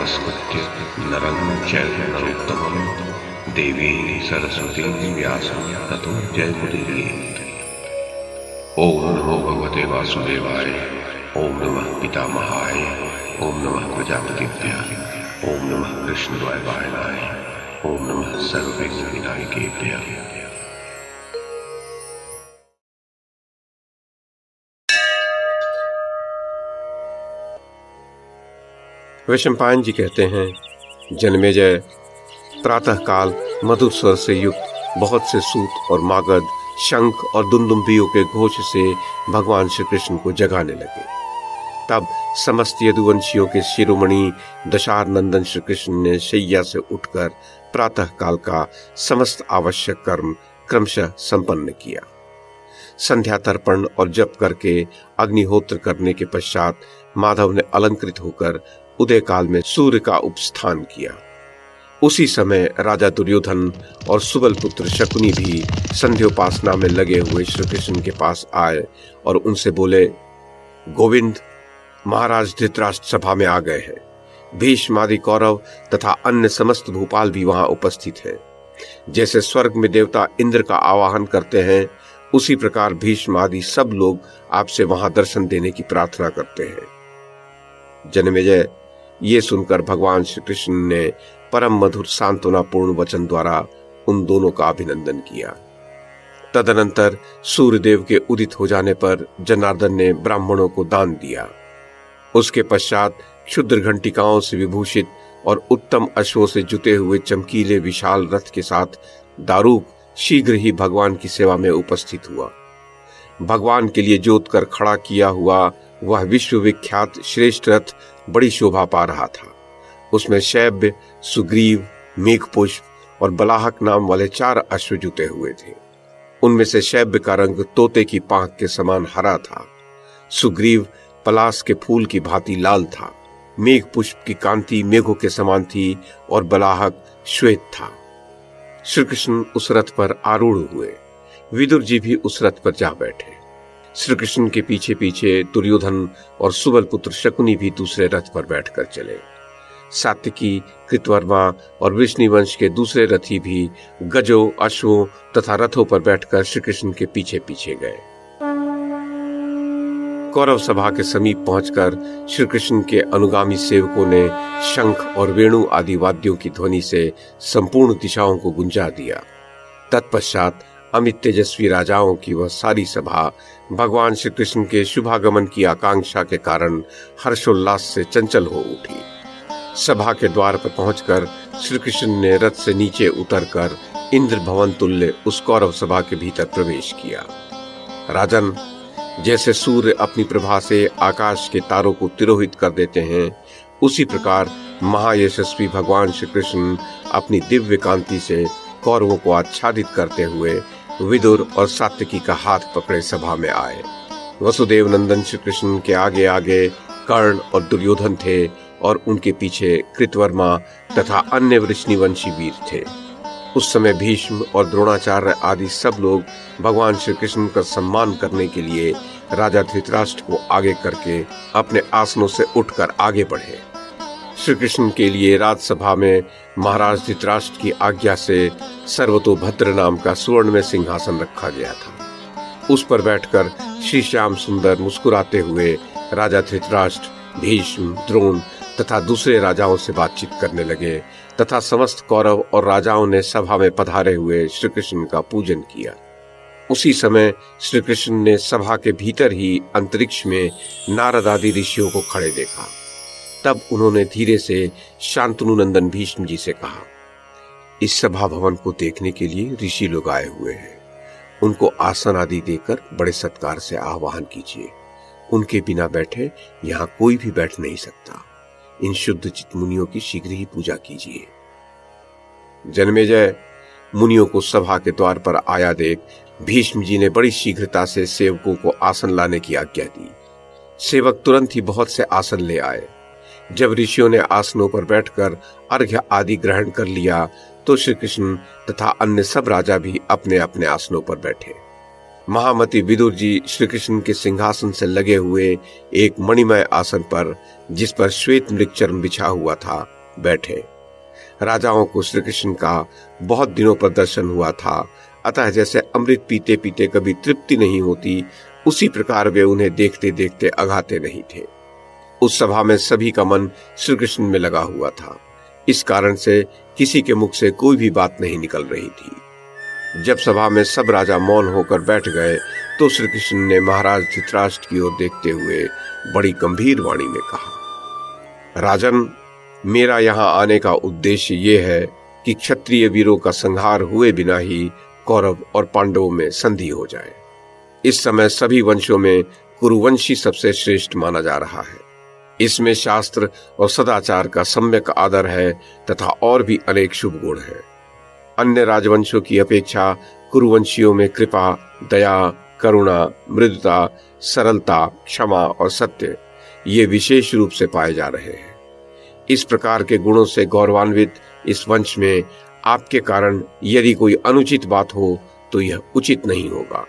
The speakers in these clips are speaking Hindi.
नमस्कृत्य नरं चैव नरोत्तमं देवीं सरस्वतीं व्यासं ततो जयमुदीरयेत्। ओम नमो भगवते वासुदेवाय, ओम नमः पितामहाय, ओम नमः प्रजापतिभ्यः, ओम नमः कृष्णद्वैपायनाय, ओम नमः सर्वविघ्नविनायकेभ्यः। वैशंपायन जी कहते हैं, जन्मेजय, प्रातःकाल मधुर स्वर से युक्त बहुत से सूत और मागध, शंख और दुंदुभियों के घोष से भगवान श्री कृष्ण को जगाने लगे। तब समस्त यदुवंशियों के शिरोमणि दशार नंदन श्री कृष्ण ने शैया से उठकर प्रातःकाल का समस्त आवश्यक कर्म क्रमशः संपन्न किया। संध्या तर्पण और जप करके अग्निहोत्र करने के पश्चात माधव ने अलंकृत होकर उदय काल में सूर्य का उपस्थान किया। उसी समय राजा दुर्योधन और सुबल पुत्र शकुनी भी संध्योपासना में लगे हुए श्री कृष्ण के पास आए और उनसे बोले, गोविंद, महाराज धृतराष्ट्र सभा में आ गए हैं। भीष्म आदि कौरव तथा अन्य समस्त भूपाल भी वहां उपस्थित हैं। जैसे स्वर्ग में देवता इंद्र का आवाहन करते हैं, उसी प्रकार भीष्म आदि सब लोग आपसे वहां दर्शन देने की प्रार्थना करते हैं। जन्मेजय, ये सुनकर भगवान श्री कृष्ण ने परम मधुर सांत्वनापूर्ण वचन द्वारा उन दोनों का अभिनंदन किया। तदनंतर सूर्यदेव के उदित हो जाने पर जनार्दन ने ब्राह्मणों को दान दिया। उसके पश्चात क्षुद्र घंटिकाओं से विभूषित और उत्तम अश्वों से जुते हुए चमकीले विशाल रथ के साथ दारूक शीघ्र ही भगवान की सेवा में उपस्थित हुआ। भगवान के लिए जोत कर खड़ा किया हुआ वह विश्वविख्यात श्रेष्ठ रथ बड़ी शोभा पा रहा था। उसमें शैब्य, सुग्रीव, मेघपुष्प और बलाहक नाम वाले 4 अश्व जुटे हुए थे। उनमें से शैब्य का रंग तोते की पांख के समान हरा था, सुग्रीव पलास के फूल की भांति लाल था, मेघपुष्प की कांति मेघों के समान थी और बलाहक श्वेत था। श्री कृष्ण उस रथ पर आरूढ़ हुए। विदुर जी भी उस रथ पर जा बैठे। श्री कृष्ण के पीछे पीछे दुर्योधन और सुबल पुत्र शकुनी भी दूसरे रथ पर बैठकर चले। सात्विकी, कृतवर्मा और विष्णुवंश के दूसरे रथी भी गजों, अश्वों तथा रथों पर बैठकर श्री कृष्ण के पीछे पीछे गए। कौरव सभा के समीप पहुंचकर श्री कृष्ण के अनुगामी सेवकों ने शंख और वेणु आदि वाद्यों की ध्वनि से संपूर्ण दिशाओं को गुंजा दिया। तत्पश्चात अमित तेजस्वी राजाओं की वह सारी सभा भगवान श्री कृष्ण के शुभागमन की आकांक्षा के कारण हर्षोल्लास से चंचल हो उठी। सभा के द्वार पर पहुंचकर श्री कृष्ण ने रथ से नीचे उतरकर इंद्र भवन तुल्य उस कौरव सभा के भीतर प्रवेश किया। राजन, जैसे सूर्य अपनी प्रभा से आकाश के तारों को तिरोहित कर देते हैं, उसी प्रकार महायशस्वी भगवान श्री कृष्ण अपनी दिव्य कांति से कौरवों को आच्छादित करते हुए विदुर और सात्विकी का हाथ पकड़े सभा में आए। वसुदेव नंदन श्री कृष्ण के आगे आगे कर्ण और दुर्योधन थे और उनके पीछे कृतवर्मा तथा अन्य वृष्णिवंशी वीर थे। उस समय भीष्म और द्रोणाचार्य आदि सब लोग भगवान श्री कृष्ण का सम्मान करने के लिए राजा धृतराष्ट्र को आगे करके अपने आसनों से उठकर आगे बढ़े। श्री कृष्ण के लिए राजसभा में महाराज धृतराष्ट्र की आज्ञा से सर्वतोभद्र नाम का स्वर्ण में सिंहासन रखा गया था। उस पर बैठकर श्री श्याम सुंदर मुस्कुराते हुए राजा धृतराष्ट्र, भीष्म, द्रोण तथा दूसरे राजाओं से बातचीत करने लगे तथा समस्त कौरव और राजाओं ने सभा में पधारे हुए श्री कृष्ण का पूजन किया। उसी समय श्री कृष्ण ने सभा के भीतर ही अंतरिक्ष में नारद आदि ऋषियों को खड़े देखा। तब उन्होंने धीरे से शांतनु नंदन भीष्म जी से कहा, इस सभा भवन को देखने के लिए ऋषि लोग आए हुए हैं। उनको आसन आदि देकर बड़े सत्कार से आह्वान कीजिए। उनके बिना बैठे यहाँ कोई भी बैठ नहीं सकता। इन शुद्ध चित्त मुनियों की शीघ्र ही पूजा कीजिए। जन्मेजय, मुनियों को सभा के द्वार पर आया देख भीष्म जी ने बड़ी शीघ्रता से सेवकों को आसन लाने की आज्ञा दी। सेवक तुरंत ही बहुत से आसन ले आए। जब ऋषियों ने आसनों पर बैठकर अर्घ्य आदि ग्रहण कर लिया तो श्री कृष्ण तथा अन्य सब राजा भी अपने अपने आसनों पर बैठे। महामती विदुर जी श्री कृष्ण के सिंहासन से लगे हुए एक मणिमय आसन पर, जिस पर श्वेत मृगचर्म बिछा हुआ था, बैठे। राजाओं को श्री कृष्ण का बहुत दिनों पर दर्शन हुआ था, अतः जैसे अमृत पीते पीते कभी तृप्ति नहीं होती, उसी प्रकार वे उन्हें देखते देखते अघाते नहीं थे। उस सभा में सभी का मन श्री कृष्ण में लगा हुआ था। इस कारण से किसी के मुख से कोई भी बात नहीं निकल रही थी। जब सभा में सब राजा मौन होकर बैठ गए तो श्री कृष्ण ने महाराज धृतराष्ट्र की ओर देखते हुए बड़ी गंभीर वाणी में कहा, राजन, मेरा यहाँ आने का उद्देश्य ये है कि क्षत्रिय वीरों का संहार हुए बिना ही कौरव और पांडवों में संधि हो जाए। इस समय सभी वंशों में कुरुवंशी सबसे श्रेष्ठ माना जा रहा है। इसमें शास्त्र और सदाचार का सम्यक आदर है तथा और भी अनेक शुभ गुण हैं। अन्य राजवंशों की अपेक्षा कुरुवंशियों में कृपा, दया, करुणा, मृदुता, सरलता, क्षमा और सत्य ये विशेष रूप से पाए जा रहे हैं। इस प्रकार के गुणों से गौरवान्वित इस वंश में आपके कारण यदि कोई अनुचित बात हो तो यह उचित नहीं होगा।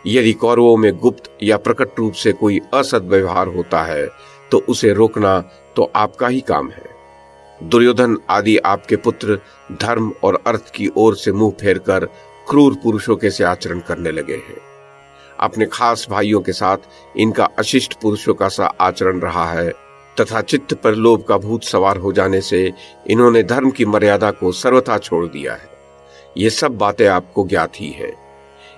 यदि कौरवों में गुप्त या प्रकट रूप से कोई असद्व्यवहार होता है तो उसे रोकना तो आपका ही काम है। दुर्योधन आदि आपके पुत्र धर्म और अर्थ की ओर से मुंह फेरकर क्रूर पुरुषों के से आचरण करने लगे हैं। अपने खास भाइयों के साथ इनका अशिष्ट पुरुषों का सा आचरण रहा है तथा चित्त पर लोभ का भूत सवार हो जाने से इन्होंने धर्म की मर्यादा को सर्वथा छोड़ दिया है। ये सब बातें आपको ज्ञात ही है।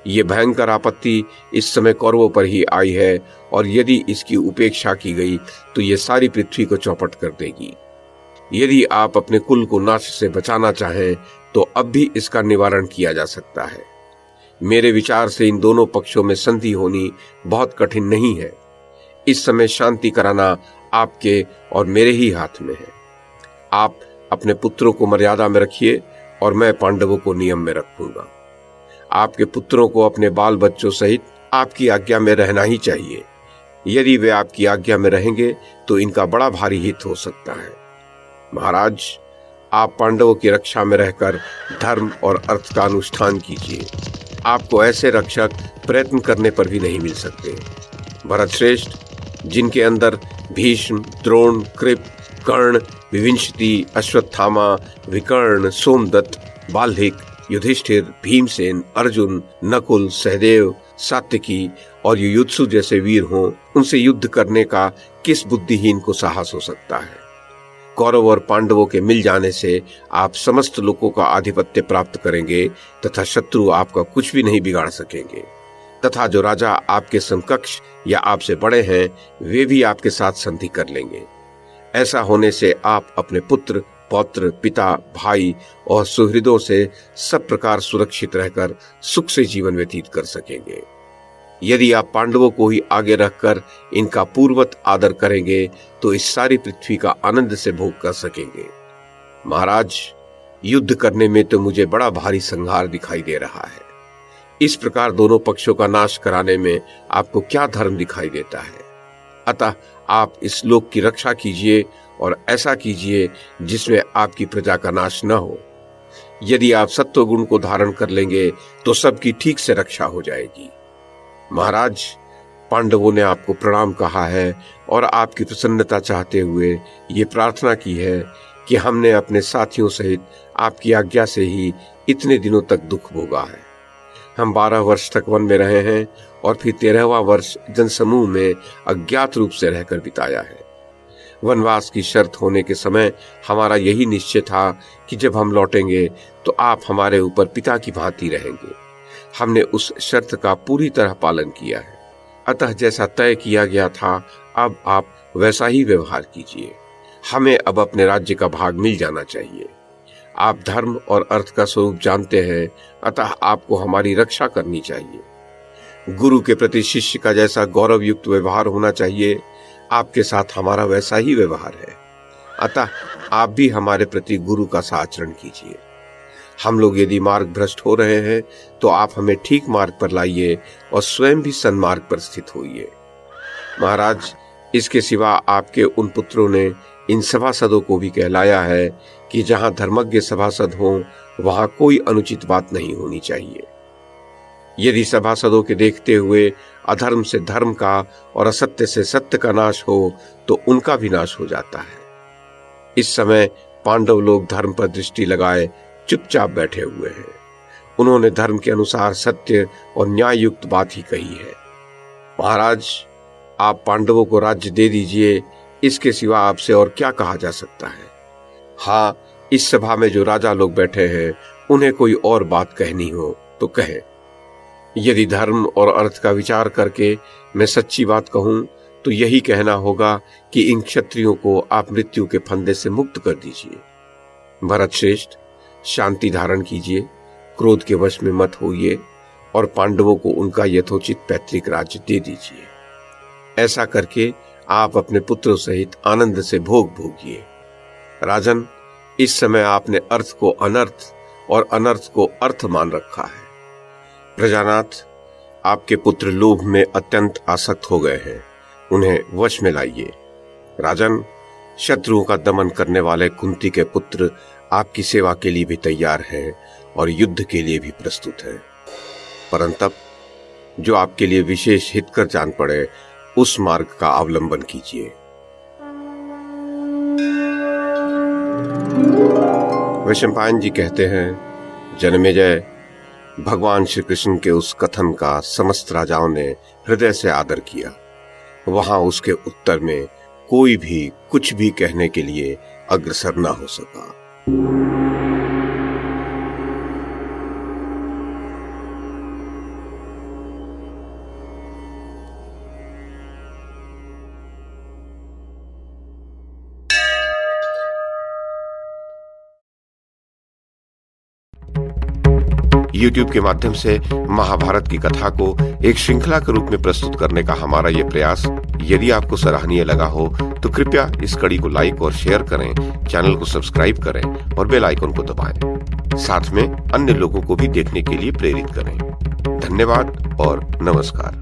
ये भयंकर आपत्ति इस समय कौरवों पर ही आई है और यदि इसकी उपेक्षा की गई तो ये सारी पृथ्वी को चौपट कर देगी। यदि आप अपने कुल को नाश से बचाना चाहें तो अब भी इसका निवारण किया जा सकता है। मेरे विचार से इन दोनों पक्षों में संधि होनी बहुत कठिन नहीं है। इस समय शांति कराना आपके और मेरे ही हाथ में है। आप अपने पुत्रों को मर्यादा में रखिए और मैं पांडवों को नियम में रखूंगा। आपके पुत्रों को अपने बाल बच्चों सहित आपकी आज्ञा में रहना ही चाहिए। यदि वे आपकी आज्ञा में रहेंगे तो इनका बड़ा भारी हित हो सकता है। महाराज, आप पांडवों की रक्षा में रहकर धर्म और अर्थ का अनुष्ठान कीजिए। आपको ऐसे रक्षक प्रयत्न करने पर भी नहीं मिल सकते। भरत श्रेष्ठ, जिनके अंदर भीष्म, द्रोण, कृप, कर्ण, विविंशति, अश्वत्थामा, विकर्ण, सोमदत्त, बाल्हिक, युधिष्ठिर, भीमसेन, अर्जुन, नकुल, सहदेव, सात्यकी और युयुत्सु जैसे वीर हों, उनसे युद्ध करने का किस बुद्धिहीन को साहस हो सकता है। कौरव और पांडवों के मिल जाने से आप समस्त लोगों का आधिपत्य प्राप्त करेंगे तथा शत्रु आपका कुछ भी नहीं बिगाड़ सकेंगे तथा जो राजा आपके समकक्ष या आपसे बड़े हैं वे भी आपके साथ संधि कर लेंगे। ऐसा होने से आप अपने पुत्र, पौत्र, पिता, भाई और सुहृदों से सब प्रकार सुरक्षित रहकर सुख से जीवन व्यतीत कर सकेंगे। यदि आप पांडवों को ही आगे रखकर इनका पूर्वत आदर करेंगे तो इस सारी पृथ्वी का आनंद से भोग कर सकेंगे। महाराज, युद्ध करने में तो मुझे बड़ा भारी संहार दिखाई दे रहा है। इस प्रकार दोनों पक्षों का नाश कराने में आपको क्या धर्म दिखाई देता है? अतः आप इस लोक की रक्षा कीजिए और ऐसा कीजिए जिसमें आपकी प्रजा का नाश न हो। यदि आप सत्व गुण को धारण कर लेंगे तो सबकी ठीक से रक्षा हो जाएगी। महाराज, पांडवों ने आपको प्रणाम कहा है और आपकी प्रसन्नता चाहते हुए ये प्रार्थना की है कि हमने अपने साथियों सहित आपकी आज्ञा से ही इतने दिनों तक दुख भोगा है। हम 12 वर्ष तक वन में रहे हैं और फिर 13वां वर्ष जनसमूह में अज्ञात रूप से रहकर बिताया है। वनवास की शर्त होने के समय हमारा यही निश्चय था कि जब हम लौटेंगे तो आप हमारे ऊपर पिता की भांति रहेंगे। हमने उस शर्त का पूरी तरह पालन किया है। अतः जैसा तय किया गया था अब आप वैसा ही व्यवहार कीजिए। हमें अब अपने राज्य का भाग मिल जाना चाहिए। आप धर्म और अर्थ का स्वरूप जानते हैं, अतः आपको हमारी रक्षा करनी चाहिए। गुरु के प्रति शिष्य का जैसा गौरव युक्त व्यवहार होना चाहिए, आपके साथ हमारा वैसा ही व्यवहार है। अतः आप भी हमारे प्रति गुरु का सा आचरण कीजिए। हम लोग यदि मार्ग भ्रष्ट हो रहे हैं तो आप हमें ठीक मार्ग पर लाइए और स्वयं भी सन्मार्ग पर स्थित होइए। महाराज, इसके सिवा आपके उन पुत्रों ने इन सभासदों को भी कहलाया है कि जहां धर्मज्ञ सभासद हों वहां कोई अनुचित बात नहीं होनी चाहिए। यदि सभासदों के देखते हुए अधर्म से धर्म का और असत्य से सत्य का नाश हो तो उनका भी नाश हो जाता है। इस समय पांडव लोग धर्म पर दृष्टि लगाए चुपचाप बैठे हुए हैं। उन्होंने धर्म के अनुसार सत्य और न्याय युक्त बात ही कही है। महाराज, आप पांडवों को राज्य दे दीजिए, इसके सिवा आपसे और क्या कहा जा सकता है। हाँ, इस सभा में जो राजा लोग बैठे हैं उन्हें कोई और बात कहनी हो तो कहे। यदि धर्म और अर्थ का विचार करके मैं सच्ची बात कहूं तो यही कहना होगा कि इन क्षत्रियों को आप मृत्यु के फंदे से मुक्त कर दीजिए। भरत श्रेष्ठ, शांति धारण कीजिए, क्रोध के वश में मत होइए और पांडवों को उनका यथोचित पैतृक राज्य दे दीजिए। ऐसा करके आप अपने पुत्रों सहित आनंद से भोग भोगिए। राजन, इस समय आपने अर्थ को अनर्थ और अनर्थ को अर्थ मान रखा है। प्रजानाथ, आपके पुत्र लोभ में अत्यंत आसक्त हो गए हैं, उन्हें वश में लाइए। राजन, शत्रुओं का दमन करने वाले कुंती के पुत्र आपकी सेवा के लिए भी तैयार हैं और युद्ध के लिए भी प्रस्तुत हैं। परंतप, जो आपके लिए विशेष हितकर जान पड़े उस मार्ग का अवलंबन कीजिए। वैशंपायन जी कहते हैं, जनमेजय, भगवान श्री कृष्ण के उस कथन का समस्त राजाओं ने हृदय से आदर किया। वहां उसके उत्तर में कोई भी कुछ भी कहने के लिए अग्रसर न हो सका। YouTube के माध्यम से महाभारत की कथा को एक श्रृंखला के रूप में प्रस्तुत करने का हमारा ये प्रयास यदि आपको सराहनीय लगा हो तो कृपया इस कड़ी को लाइक और शेयर करें, चैनल को सब्सक्राइब करें और बेल आइकन को दबाएं। साथ में अन्य लोगों को भी देखने के लिए प्रेरित करें। धन्यवाद और नमस्कार।